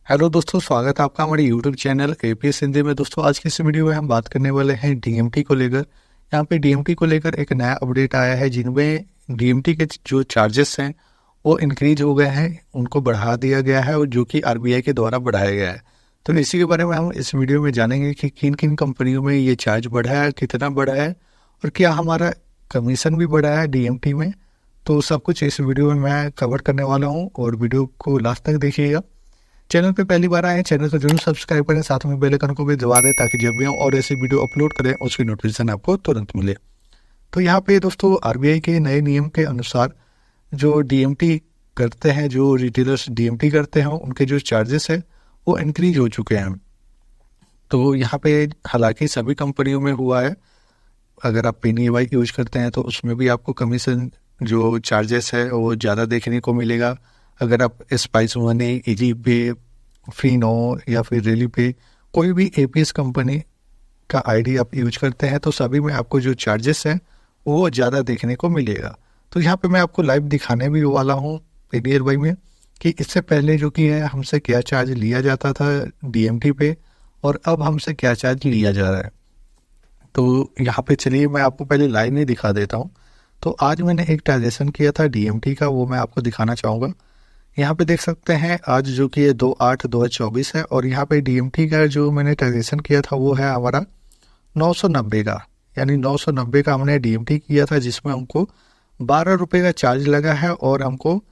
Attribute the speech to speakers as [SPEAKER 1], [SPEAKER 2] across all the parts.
[SPEAKER 1] Hello दोस्तों, स्वागत है आपका हमारे यूट्यूब चैनल एपीएस हिंदी में। दोस्तों आज की इस वीडियो में हम बात करने वाले हैं डीएमटी को लेकर। यहाँ पे डीएमटी को लेकर एक नया अपडेट आया है जिनमें डीएमटी के जो चार्जेस हैं वो इंक्रीज हो गए हैं, उनको बढ़ा दिया गया है और जो कि आरबीआई के द्वारा बढ़ाया गया है। तो इसी के बारे में हम इस वीडियो में जानेंगे कि किन किन कंपनियों में ये चार्ज बढ़ा है, कितना बढ़ा है और क्या हमारा कमीशन भी बढ़ा है डीएमटी में। तो सब कुछ इस वीडियो में मैं कवर करने वाला हूँ और वीडियो को लास्ट तक देखिएगा। चैनल पे पहली बार आए चैनल को जरूर सब्सक्राइब करें, साथ में बेल आइकन को भी दबा दें ताकि जब भी हम और ऐसी वीडियो अपलोड करें उसकी नोटिफिकेशन आपको तुरंत मिले। तो यहाँ पे दोस्तों आरबीआई के नए नियम के अनुसार जो डीएमटी करते हैं, जो रिटेलर्स डीएमटी करते हैं, उनके जो चार्जेस है वो इंक्रीज हो चुके हैं। तो यहाँ पे हालांकि सभी कंपनियों में हुआ है। अगर आप पेनीवाई यूज करते हैं तो उसमें भी आपको कमीशन जो चार्जेस है वो ज़्यादा देखने को मिलेगा। अगर आप स्पाइस मनी, इजी पे, फिनो या फिर रेली पे, कोई भी एपीएस कंपनी का आईडी आप यूज करते हैं तो सभी में आपको जो चार्जेस हैं वो ज़्यादा देखने को मिलेगा। तो यहाँ पे मैं आपको लाइव दिखाने भी वाला हूँ पेनीवाई में कि इससे पहले जो कि है हमसे क्या चार्ज लिया जाता था डीएमटी पे और अब हमसे क्या चार्ज लिया जा रहा है। तो यहाँ पे चलिए मैं आपको पहले लाइव में दिखा देता हूँ। तो आज मैंने एक ट्रांजेक्शन किया था डीएमटी का, वो मैं आपको दिखाना चाहूँगा। यहाँ पे देख सकते हैं आज जो कि 2/8/2024 है और यहाँ पे डीएमटी का जो मैंने ट्रांजेक्शन किया था वो है हमारा 990 का, यानी 990 का हमने डीएमटी किया था जिसमें हमको 12 रुपये का चार्ज लगा है और हमको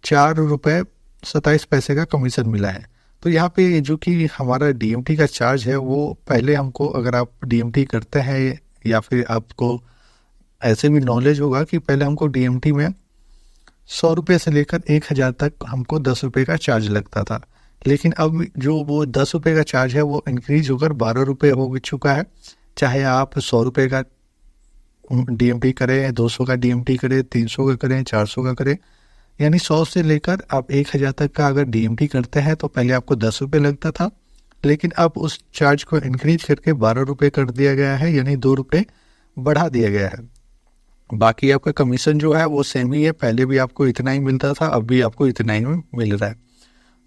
[SPEAKER 1] 4 रुपये 27 पैसे का कमीशन मिला है। तो यहाँ पे जो कि हमारा डीएमटी का चार्ज है वो पहले हमको, अगर आप डीएमटी करते हैं या फिर आपको ऐसे भी नॉलेज होगा कि पहले हमको डीएमटी में 100 रुपये से लेकर 1000 तक हमको 10 रुपये का चार्ज लगता था। लेकिन अब जो वो 10 रुपये का चार्ज है वो इंक्रीज होकर 12 रुपये हो चुका है। चाहे आप 100 रुपये का डीएमटी करें, 200 का डीएमटी करें, 300 का करें, 400 का करें, यानी 100 से लेकर आप 1000 तक का अगर डीएमटी करते हैं तो पहले आपको 10 रुपये लगता था, लेकिन अब उस चार्ज को इंक्रीज करके 12 रुपये कर दिया गया है, यानी 2 रुपये बढ़ा दिया गया है। बाकी आपका कमीशन जो है वो सेम ही है, पहले भी आपको इतना ही मिलता था, अब भी आपको इतना ही मिल रहा है।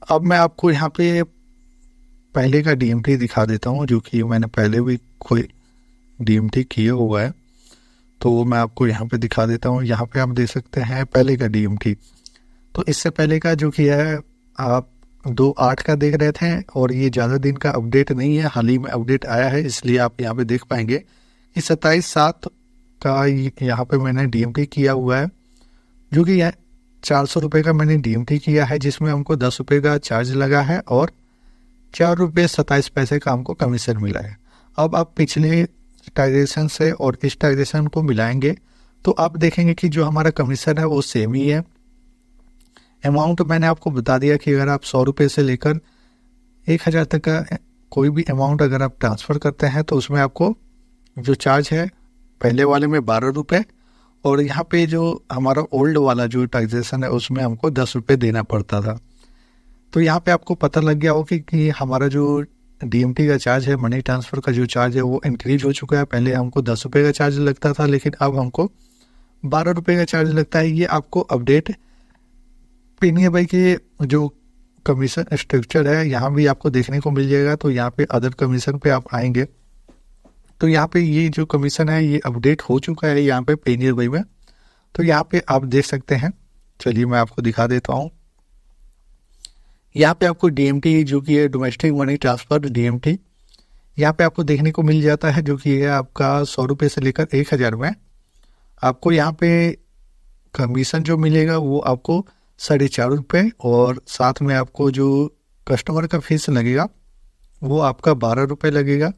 [SPEAKER 1] अब मैं आपको यहाँ पे पहले का डीएमटी दिखा देता हूँ, जो कि मैंने पहले भी कोई डीएमटी किया हुआ है, तो वो मैं आपको यहाँ पे दिखा देता हूँ। यहाँ पे आप देख सकते हैं पहले का डीएमटी। तो इससे पहले का जो कि है आप 2/8 का देख रहे थे और ये ज़्यादा दिन का अपडेट नहीं है, हाल ही में अपडेट आया है, इसलिए आप यहाँ पे देख पाएंगे कि 27/7 का यहाँ पे मैंने डीएमटी किया हुआ है, जो कि 400 रुपये का मैंने डीएमटी किया है जिसमें हमको 10 रुपये का चार्ज लगा है और 4 रुपये 27 पैसे का हमको कमीशन मिला है। अब आप पिछले ट्रांजेक्शन से और इस ट्रांजेक्शन को मिलाएंगे तो आप देखेंगे कि जो हमारा कमीशन है वो सेम ही है। अमाउंट मैंने आपको बता दिया कि अगर आप 100 रुपये से लेकर 1000 तक का कोई भी अमाउंट अगर आप ट्रांसफ़र करते हैं तो उसमें आपको जो चार्ज है पहले वाले में 12 रुपये और यहाँ पे जो हमारा ओल्ड वाला जो ट्रांजेक्शन है उसमें हमको 10 रुपये देना पड़ता था। तो यहाँ पे आपको पता लग गया होगा कि हमारा जो डीएमटी का चार्ज है, मनी ट्रांसफ़र का जो चार्ज है वो इंक्रीज हो चुका है। पहले हमको 10 रुपये का चार्ज लगता था, लेकिन अब हमको 12 रुपये का चार्ज लगता है। ये आपको अपडेट पेनीवाई के जो कमीशन स्ट्रक्चर है यहाँ भी आपको देखने को मिल जाएगा। तो यहाँ पे अदर कमीशन पे आप आएंगे तो यहाँ पे ये जो कमीशन है ये अपडेट हो चुका है यहाँ पे पेनीवाई में। तो यहाँ पे आप देख सकते हैं, चलिए मैं आपको दिखा देता हूँ। यहाँ पे आपको डीएमटी जो कि है डोमेस्टिक मनी ट्रांसफ़र डीएमटी, यहाँ पे आपको देखने को मिल जाता है, जो कि है आपका 100 रुपये से लेकर 1000 में आपको यहाँ पे कमीशन जो मिलेगा वो आपको 4.5 रुपये और साथ में आपको जो कस्टमर का फीस लगेगा वो आपका 12 रुपये लगेगा।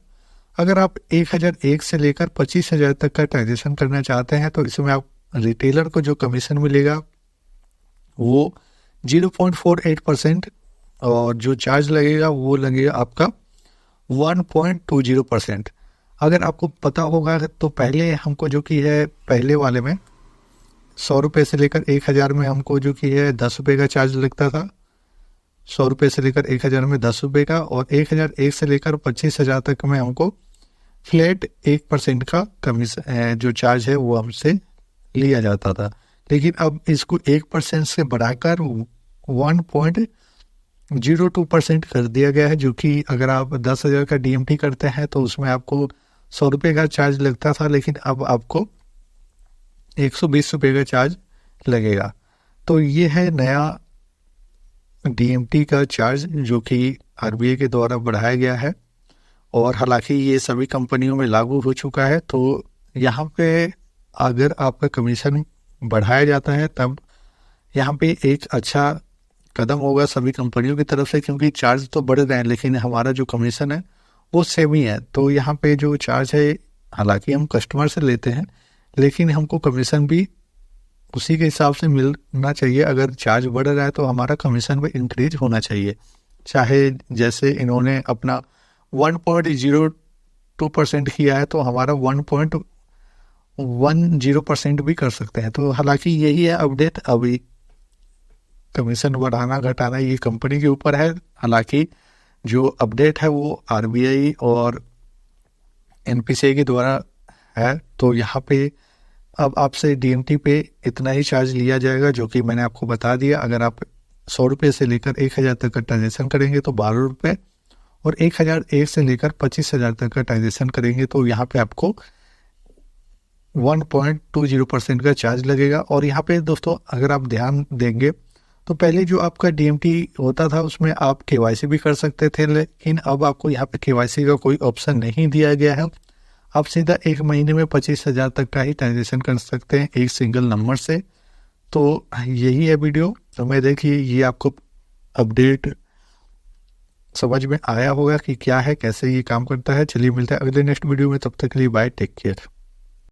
[SPEAKER 1] अगर आप 1001 से लेकर 25,000 तक का ट्रांजेक्शन करना चाहते हैं तो इसमें आप रिटेलर को जो कमीशन मिलेगा वो 0.48% और जो चार्ज लगेगा वो लगेगा आपका 1.20%। अगर आपको पता होगा तो पहले हमको जो कि है पहले वाले में 100 रुपये से लेकर 1000 में हमको जो कि है 10 रुपये का चार्ज लगता था। 100 रुपये से लेकर 1000 में 10 रुपये का और 1001 से लेकर 25,000 तक में हमको फ्लैट 1% का कमीशन जो चार्ज है वो हमसे लिया जाता था। लेकिन अब इसको 1% से बढ़ाकर 0.2% कर दिया गया है, जो कि अगर आप 10,000 का DMT करते हैं तो उसमें आपको 100 रुपये का चार्ज लगता था, लेकिन अब आपको 120 रुपये का चार्ज लगेगा। तो ये है नया DMT का चार्ज जो कि RBI के द्वारा बढ़ाया गया है, और हालांकि ये सभी कंपनियों में लागू हो चुका है। तो यहाँ पे अगर आपका कमीशन बढ़ाया जाता है तब यहाँ पे एक अच्छा कदम होगा सभी कंपनियों की तरफ से, क्योंकि चार्ज तो बढ़ रहे हैं लेकिन हमारा जो कमीशन है वो सेम ही है। तो यहाँ पे जो चार्ज है, हालांकि हम कस्टमर से लेते हैं लेकिन हमको कमीशन भी उसी के हिसाब से मिलना चाहिए। अगर चार्ज बढ़ रहा है तो हमारा कमीशन भी इंक्रीज होना चाहिए, चाहे जैसे इन्होंने अपना 1.02% किया है तो हमारा 1.10% भी कर सकते हैं। तो हालांकि यही है अपडेट, अभी कमीशन बढ़ाना घटाना ये कंपनी के ऊपर है। हालांकि जो अपडेट है वो RBI और NPCI के द्वारा है। तो यहाँ पे अब आपसे DMT पे इतना ही चार्ज लिया जाएगा, जो कि मैंने आपको बता दिया। अगर आप 100 रुपये से लेकर 1,000 तक का ट्रांजेक्शन करेंगे तो 12 रुपये, और 1,001 से लेकर 25,000 तक का ट्रांजेक्शन करेंगे तो यहाँ पे आपको 1.20% का चार्ज लगेगा। और यहाँ पे दोस्तों अगर आप ध्यान देंगे तो पहले जो आपका DMT होता था उसमें आप KYC भी कर सकते थे, लेकिन अब आपको यहाँ पे KYC का कोई ऑप्शन नहीं दिया गया है। आप सीधा 1 महीने में 25,000 तक का ही ट्रांजेक्शन कर सकते हैं एक सिंगल नंबर से। तो यही है वीडियो। तो मैं देखिए ये आपको अपडेट समझ में आया होगा कि क्या है, कैसे ये काम करता है। चलिए मिलते हैं अगले नेक्स्ट वीडियो में, तब तक के लिए बाय, टेक केयर।